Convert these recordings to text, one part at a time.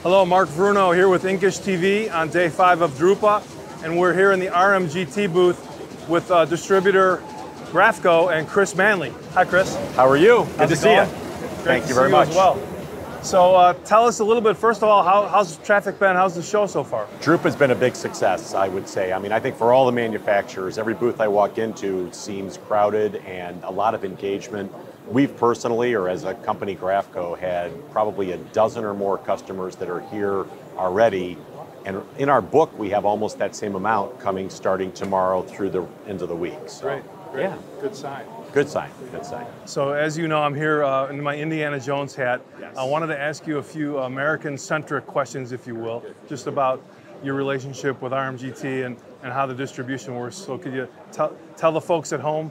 Hello, Mark Vruno here with INKISH TV on day 5 of Drupa, and we're here in the RMGT booth with distributor Graphco and Chris Manley. Hi, Chris. How are you? Good How's to see you. Thank you very much. As well. So tell us a little bit, first of all, how's traffic been? How's the show so far? Drupa's been a big success, I would say. I mean, I think for all the manufacturers, every booth I walk into seems crowded and a lot of engagement. We've personally, or as a company Graphco, had probably a dozen or more customers that are here already. And in our book, we have almost that same amount coming starting tomorrow through the end of the week. So, great. Yeah. Good sign. Good sign, good sign. So as you know, I'm here in my Indiana Jones hat. Yes. I wanted to ask you a few American-centric questions, if you will, just about your relationship with RMGT and how the distribution works. So could you tell the folks at home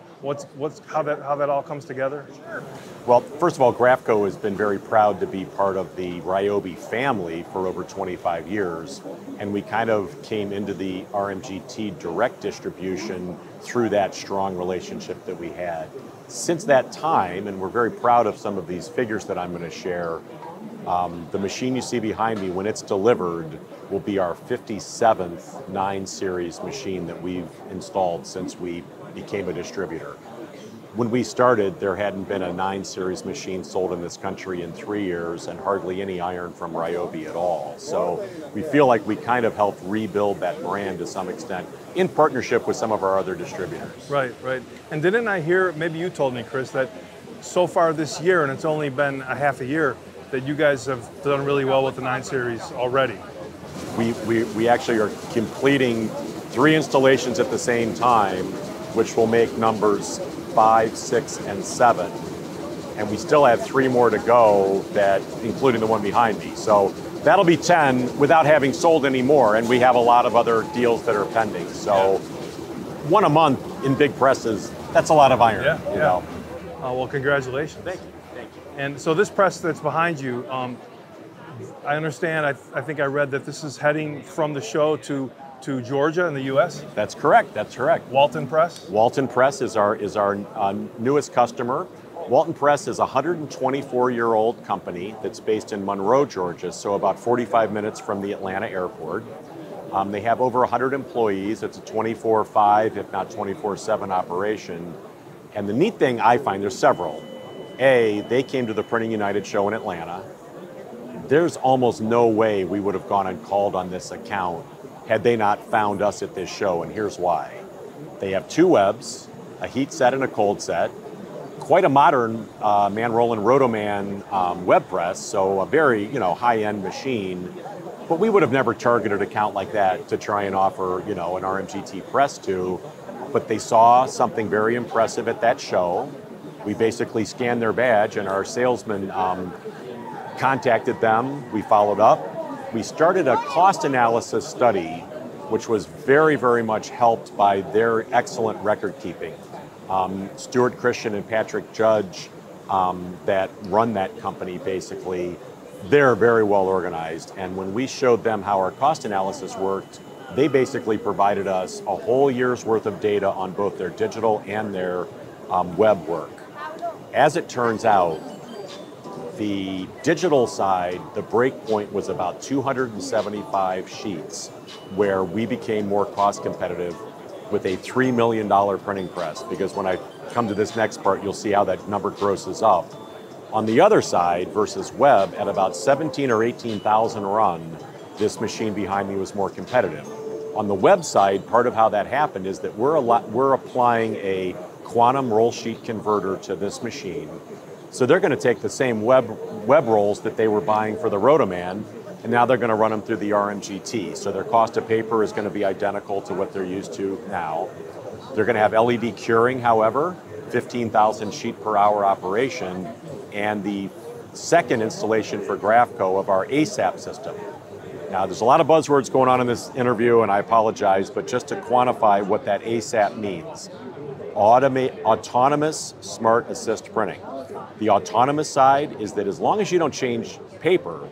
how that all comes together? Sure. Well, first of all, Graphco has been very proud to be part of the Ryobi family for over 25 years, and we kind of came into the RMGT direct distribution through that strong relationship that we had. Since that time, and we're very proud of some of these figures that I'm going to share, the machine you see behind me, when it's delivered, will be our 57th 9 Series machine that we've installed since we became a distributor. When we started, there hadn't been a 9 Series machine sold in this country in 3 years and hardly any iron from Ryobi at all. So we feel like we kind of helped rebuild that brand to some extent in partnership with some of our other distributors. Right, right. And didn't I hear, maybe you told me, Chris, that so far this year, and it's only been a half a year, that you guys have done really well with the 9 Series already. We actually are completing 3 installations at the same time, which will make numbers 5, 6, and 7. And we still have 3 more to go, that including the one behind me. So that'll be 10 without having sold any more, and we have a lot of other deals that are pending. So one a month in big presses, that's a lot of iron. You know. Well, congratulations. Thank you. Thank you. And so this press that's behind you, I understand, I think I read that this is heading from the show to Georgia in the U.S.? That's correct, that's correct. Walton Press? Walton Press is our newest customer. Walton Press is a 124-year-old company that's based in Monroe, Georgia, so about 45 minutes from the Atlanta airport. They have over 100 employees. It's a 24/5, if not 24/7 operation. And the neat thing I find, there's several. A, they came to the Printing United show in Atlanta. There's almost no way we would have gone and called on this account had they not found us at this show, and here's why. They have 2 webs, a heat set and a cold set, quite a modern man-rolling Rotoman web press, so a very high-end machine. But we would have never targeted an account like that to try and offer an RMGT press to. But they saw something very impressive at that show. We basically scanned their badge, and our salesman contacted them. We followed up. We started a cost analysis study, which was very, very much helped by their excellent record keeping. Stuart Christian and Patrick Judge, that run that company, basically, they're very well organized. And when we showed them how our cost analysis worked, they basically provided us a whole year's worth of data on both their digital and their web work. As it turns out, the digital side, the break point was about 275 sheets, where we became more cost competitive with a $3 million printing press, because when I come to this next part, you'll see how that number grosses up. On the other side, versus web, at about 17 or 18,000 run, this machine behind me was more competitive. On the web side, part of how that happened is that we're applying a quantum roll sheet converter to this machine. So they're going to take the same web rolls that they were buying for the Rotoman, and now they're going to run them through the RMGT. So their cost of paper is going to be identical to what they're used to now. They're going to have LED curing, however, 15,000 sheet per hour operation, and the second installation for Graphco of our ASAP system. Now, there's a lot of buzzwords going on in this interview, and I apologize, but just to quantify what that ASAP means. Autonomous Smart Assist Printing. The autonomous side is that as long as you don't change paper,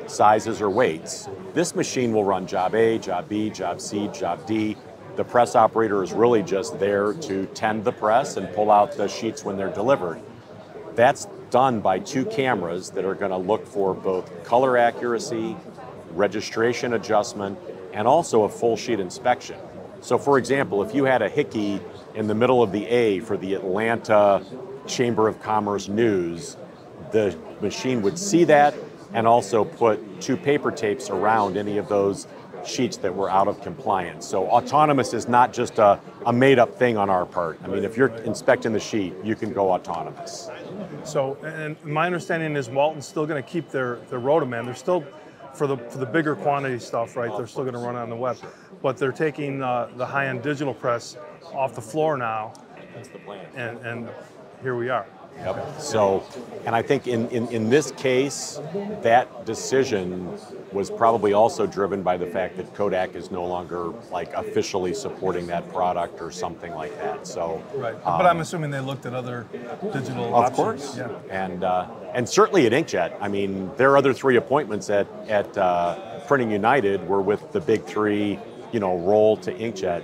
sizes, or weights, this machine will run job A, job B, job C, job D. The press operator is really just there to tend the press and pull out the sheets when they're delivered. That's done by 2 cameras that are going to look for both color accuracy registration adjustment, and also a full sheet inspection. So for example, if you had a hickey in the middle of the A for the Atlanta Chamber of Commerce News, the machine would see that and also put 2 paper tapes around any of those sheets that were out of compliance. So autonomous is not just a made-up thing on our part. I mean, if you're inspecting the sheet, you can go autonomous. So, and my understanding is Walton's still going to keep their Rotoman. They're still, for the bigger quantity stuff, right, they're still going to run on the web. But they're taking the high-end digital press off the floor now. That's the plan. And here we are. Yep. So, and I think in this case, that decision was probably also driven by the fact that Kodak is no longer like officially supporting that product or something like that. So, right. But I'm assuming they looked at other digital options. Of course. Yeah. And certainly at Inkjet. I mean, their other 3 appointments at Printing United were with the big 3, roll to Inkjet.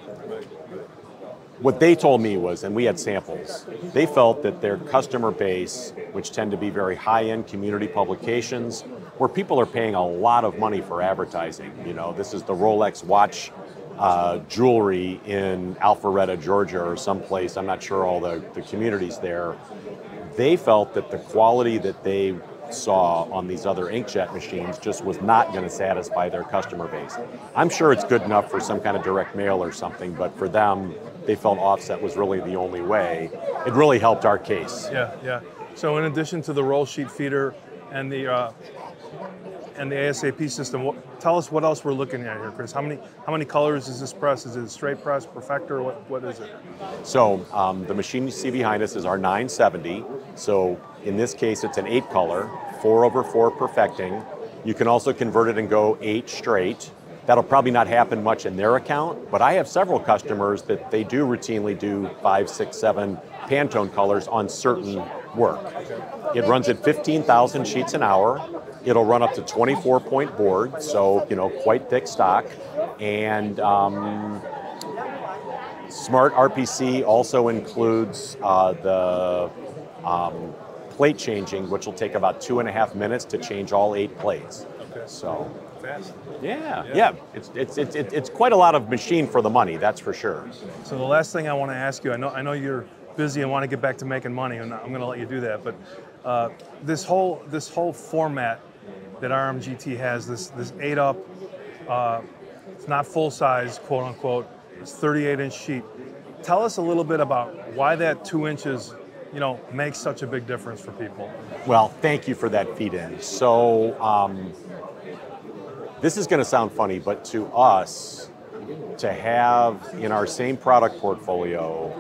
What they told me was, and we had samples, they felt that their customer base, which tend to be very high-end community publications, where people are paying a lot of money for advertising. This is the Rolex watch jewelry in Alpharetta, Georgia, or someplace, I'm not sure all the communities there. They felt that the quality that they saw on these other inkjet machines just was not going to satisfy their customer base. I'm sure it's good enough for some kind of direct mail or something, but for them, they felt offset was really the only way. It really helped our case. Yeah. So in addition to the roll sheet feeder and the ASAP system, tell us what else we're looking at here, Chris. How many colors is this press? Is it a straight press, perfector? What is it? So the machine you see behind us is our 970. So in this case, it's an 8 color, 4/4 perfecting. You can also convert it and go 8 straight. That'll probably not happen much in their account, but I have several customers that they do routinely do 5, 6, 7 Pantone colors on certain work. It runs at 15,000 sheets an hour. It'll run up to 24-point board, so quite thick stock. And Smart RPC also includes the plate changing, which will take about 2.5 minutes to change all 8 plates. Okay. So fast. Yeah. It's quite a lot of machine for the money, that's for sure. So the last thing I want to ask you, I know you're busy and want to get back to making money, and I'm going to let you do that. But this whole format that RMGT has, this 8-up, it's not full size, quote unquote. It's 38-inch sheet. Tell us a little bit about why that 2 inches, makes such a big difference for people. Well, thank you for that feed-in. So this is going to sound funny, but to us, to have in our same product portfolio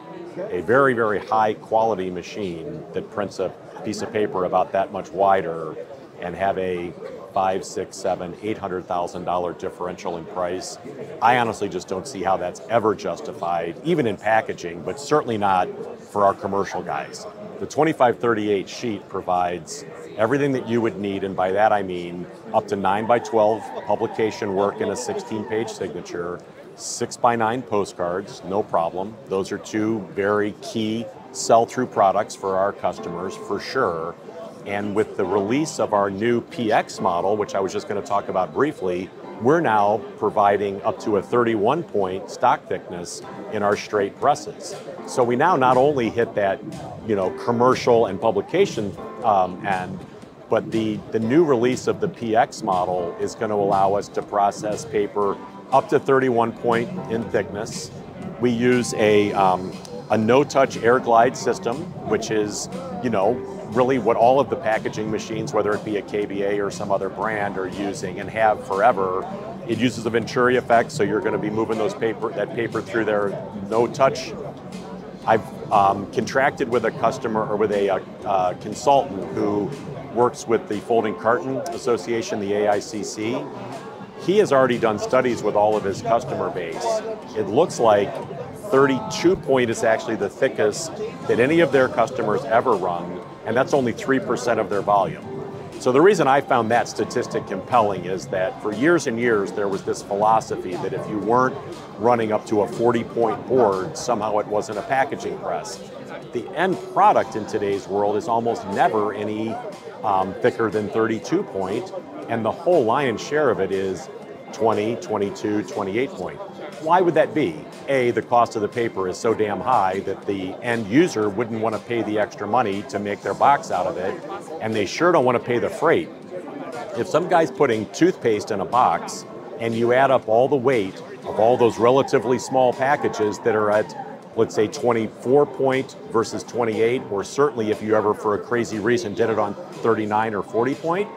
a very, very high quality machine that prints a piece of paper about that much wider and have a $500,000, $600,000, $700,000, $800,000 differential in price, I honestly just don't see how that's ever justified, even in packaging, but certainly not for our commercial guys. The 2538 sheet provides everything that you would need, and by that I mean up to 9x12 publication work in a 16-page signature, 6x9 postcards, no problem. Those are 2 very key sell-through products for our customers, for sure. And with the release of our new PX model, which I was just going to talk about briefly, we're now providing up to a 31-point stock thickness in our straight presses. So we now not only hit that, commercial and publication end, but the new release of the PX model is going to allow us to process paper up to 31 point in thickness. We use a no-touch air glide system, which is, really what all of the packaging machines, whether it be a KBA or some other brand, are using and have forever. It uses a Venturi effect, so you're going to be moving that paper through there, no touch. I've contracted with a customer or with a consultant who works with the Folding Carton Association, the AICC. He has already done studies with all of his customer base. It looks like 32 point is actually the thickest that any of their customers ever run, and that's only 3% of their volume. So the reason I found that statistic compelling is that for years and years there was this philosophy that if you weren't running up to a 40-point board, somehow it wasn't a packaging press. The end product in today's world is almost never any thicker than 32 point, and the whole lion's share of it is 20, 22, 28 point. Why would that be? A, the cost of the paper is so damn high that the end user wouldn't want to pay the extra money to make their box out of it, and they sure don't want to pay the freight. If some guy's putting toothpaste in a box and you add up all the weight of all those relatively small packages that are at, let's say, 24 point versus 28, or certainly if you ever, for a crazy reason, did it on 39 or 40 point,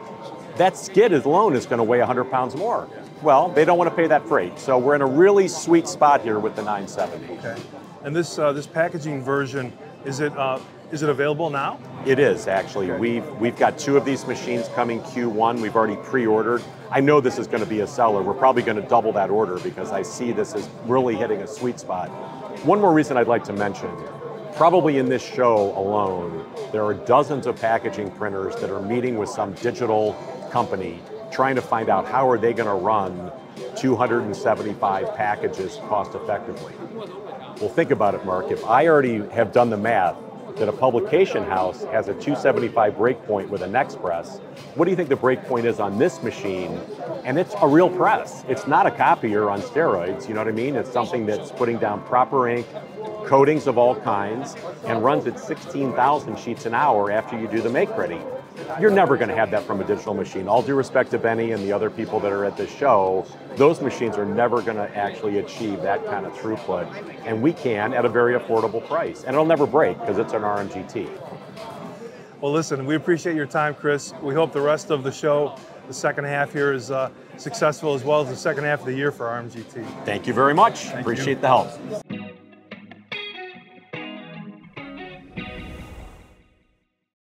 that skid alone is going to weigh 100 pounds more. Well, they don't want to pay that freight. So we're in a really sweet spot here with the 970. Okay. And this packaging version, is it available now? It is, actually. Okay. We've got 2 of these machines coming Q1. We've already pre-ordered. I know this is going to be a seller. We're probably going to double that order because I see this as really hitting a sweet spot. One more reason I'd like to mention, probably in this show alone, there are dozens of packaging printers that are meeting with some digital company trying to find out how are they going to run 275 packages cost effectively. Well, think about it, Mark. If I already have done the math that a publication house has a 275 breakpoint with an Express, what do you think the breakpoint is on this machine? And it's a real press. It's not a copier on steroids, you know what I mean? It's something that's putting down proper ink, coatings of all kinds, and runs at 16,000 sheets an hour after you do the make ready. You're never going to have that from a digital machine. All due respect to Benny and the other people that are at this show, those machines are never going to actually achieve that kind of throughput. And we can at a very affordable price. And it'll never break because it's an RMGT. Well, listen, we appreciate your time, Chris. We hope the rest of the show, the second half here, is successful as well as the second half of the year for RMGT. Thank you very much. Appreciate the help.